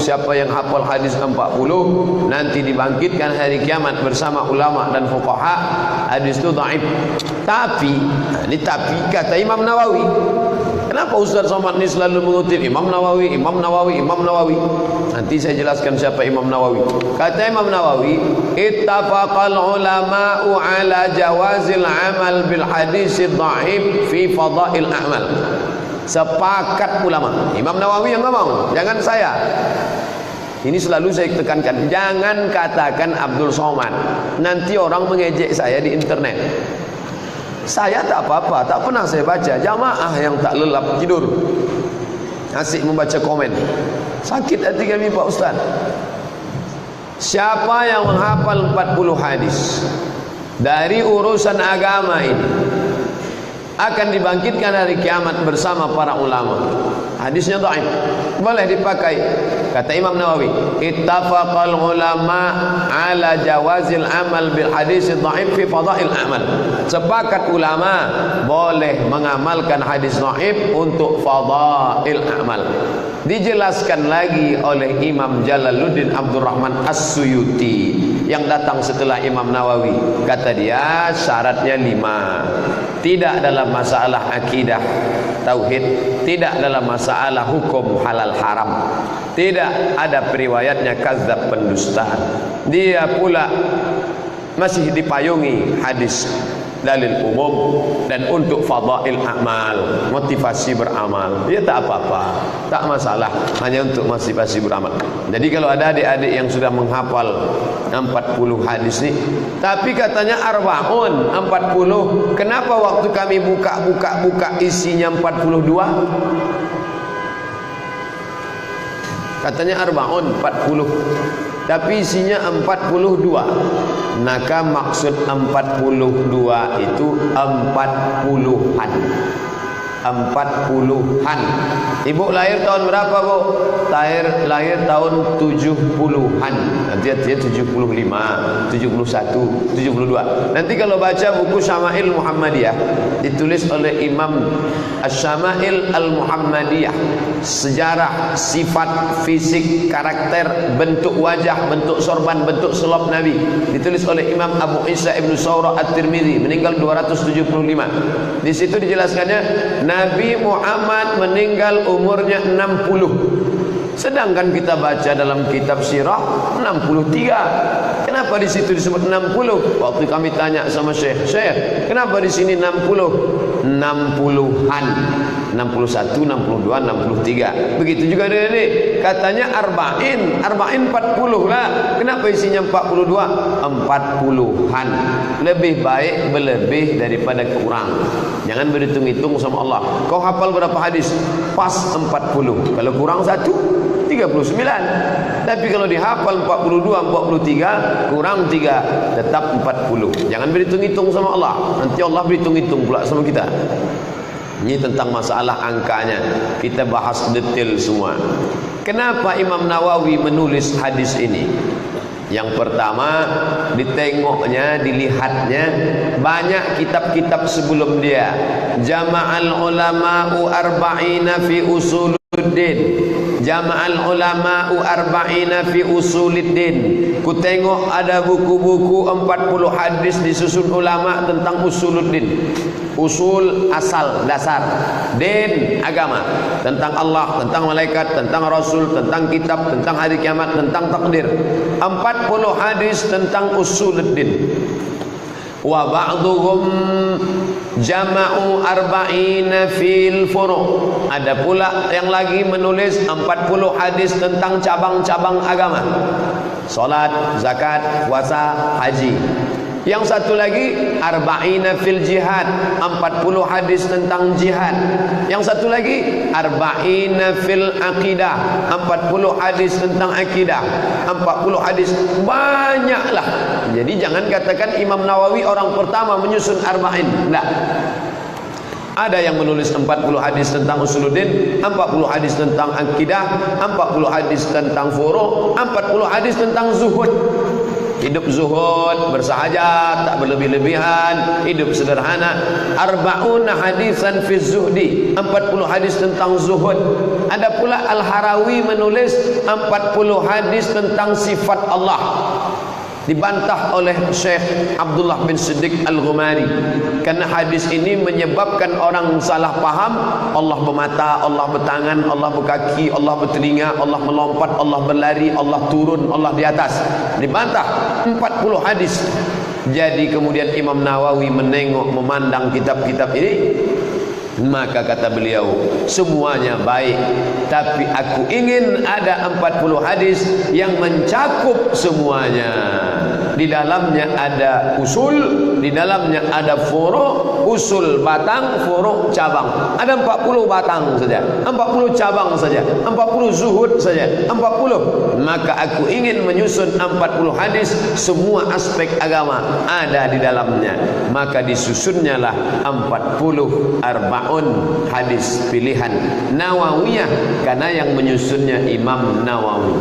siapa yang hafal hadis 40 nanti dibangkitkan hari kiamat bersama ulama dan fuqaha. Hadis itu dhaif. Tapi, ini tapi kata Imam Nawawi. Kenapa Ustaz Somad ini selalu mengutip Imam Nawawi, Imam Nawawi, Imam Nawawi? Nanti saya jelaskan siapa Imam Nawawi. Kata Imam Nawawi, ittafaqal ulama'u ala jawazil amal bil hadis dhaif fi fadail a'mal. Sepakat ulama. Imam Nawawi yang ngomong, jangan saya. Ini selalu saya tekankan, jangan katakan Abdul Somad. Nanti orang mengejek saya di internet. Saya tak apa-apa, tak pernah saya baca. Jamaah yang tak lelap tidur asik membaca komen. Sakit hati kami Pak Ustaz. Siapa yang menghafal 40 hadis dari urusan agama ini akan dibangkitkan hari kiamat bersama para ulama. Hadisnya dhaif, boleh dipakai. Kata Imam Nawawi, ittafaqal ulama ala jawazil amal bil hadis dhaif fi fadail amal. Sepakat ulama boleh mengamalkan hadis dhaif untuk fadail amal. Dijelaskan lagi oleh Imam Jalaluddin Abdurrahman As-Suyuti yang datang setelah Imam Nawawi. Kata dia syaratnya 5. Tidak dalam masalah akidah tauhid, tidak dalam masalah hukum halal haram, tidak ada periwayatnya kadzab pendusta. Dia pula masih dipayungi hadis dalil umum dan untuk fadail amal, motivasi beramal. Dia tak apa-apa, tak masalah, hanya untuk motivasi beramal. Jadi kalau ada adik-adik yang sudah menghafal 40 hadis ni, tapi katanya arbaun 40, kenapa waktu kami buka isinya 42? Katanya arbaun 40, tapi isinya 42. Maka maksud 42 itu 40-an. 40-an. Ibu lahir tahun berapa, Bu? Lahir tahun 70-an. Nanti 75, 71, 72. Nanti kalau baca buku Syama'il Muhammadiyah ditulis oleh Imam Asy-Syama'il Al-Muhammadiyah, sejarah, sifat, fisik, karakter, bentuk wajah, bentuk sorban, bentuk selop Nabi, ditulis oleh Imam Abu Isa Ibnu Sawrah At-Tirmidzi, meninggal 275. Di situ dijelaskannya Nabi Muhammad meninggal umurnya 60. Sedangkan kita baca dalam kitab sirah 63. Kenapa di situ disebut 60? Waktu kami tanya sama Syekh, kenapa di sini 60? 60-an. 61, 62, 63. Begitu juga adik-adik. Katanya arba'in 40 lah. Kenapa isinya 42? 40-an. Lebih baik berlebih daripada kurang. Jangan berhitung-hitung sama Allah. Kau hafal berapa hadis? Pas 40. Kalau kurang 1, 39. Tapi kalau dihafal 42, 43, kurang 3, tetap 40. Jangan berhitung-hitung sama Allah. Nanti Allah berhitung-hitung pula sama kita. Ini tentang masalah angkanya. Kita bahas detail semua. Kenapa Imam Nawawi menulis hadis ini? Yang pertama, ditengoknya, dilihatnya banyak kitab-kitab sebelum dia. Jama'al ulama'u arba'ina fi usuluddin. Jama'al ulama'u arba'ina fi usuluddin. Ku tengok ada buku-buku 40 hadis disusun ulama tentang usuluddin. Usul asal, dasar. Din, agama. Tentang Allah, tentang malaikat, tentang Rasul, tentang kitab, tentang hari kiamat, tentang takdir. 40 hadis tentang usuluddin. Wa ba'duhum jama'u arba'ina fil furu'. Ada pula yang lagi menulis 40 hadis tentang cabang-cabang agama. Salat, zakat, puasa, haji. Yang satu lagi arba'ina fil jihad, 40 hadis tentang jihad. Yang satu lagi arba'ina fil aqidah, 40 hadis tentang akidah. 40 hadis, banyaklah. Jadi jangan katakan Imam Nawawi orang pertama menyusun arba'in. Enggak. Ada yang menulis 40 hadis tentang usuluddin, 40 hadis tentang akidah, 40 hadis tentang furu', 40 hadis tentang zuhud. Hidup zuhud, bersahajat, tak berlebih-lebihan, hidup sederhana. Arba'una hadisan fi zuhdi, 40 hadis tentang zuhud. Ada pula Al-Harawi menulis 40 hadis tentang sifat Allah, dibantah oleh Syekh Abdullah bin Siddiq Al-Ghumari, karena hadis ini menyebabkan orang salah paham. Allah bermata, Allah bertangan, Allah berkaki, Allah bertelinga, Allah melompat, Allah berlari, Allah turun, Allah di atas. Dibantah 40 hadis. Jadi kemudian Imam Nawawi menengok, memandang kitab-kitab ini, maka kata beliau, semuanya baik, tapi aku ingin ada 40 hadis yang mencakup semuanya. Di dalamnya ada usul, di dalamnya ada furu', usul batang, furu' cabang. Ada 40 batang saja, 40 cabang saja, 40 zuhud saja, 40. Maka aku ingin menyusun 40 hadis, semua aspek agama ada di dalamnya. Maka disusunnyalah 40 arba'un hadis pilihan Nawawiyah, karena yang menyusunnya Imam Nawawi.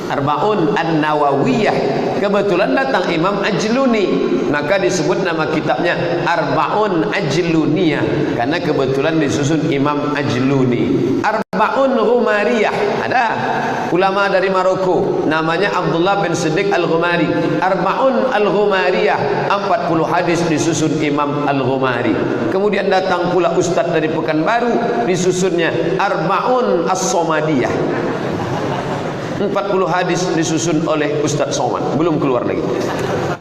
Arba'un An-Nawawiyah, kebetulan datang Imam Ajluni, maka disebut nama kitabnya Arba'un Ajluniyah, karena kebetulan disusun Imam Ajluni. Arba'un Ghumariyah, ada ulama dari Maroko namanya Abdullah bin Siddiq Al-Ghumari. Arba'un Al-Ghumariyah, 40 hadis disusun Imam Al-Ghumari. Kemudian datang pula ustaz dari Pekanbaru, disusunnya Arba'un As-Somadiyah, 40 hadis disusun oleh Ustaz Somad, belum keluar lagi.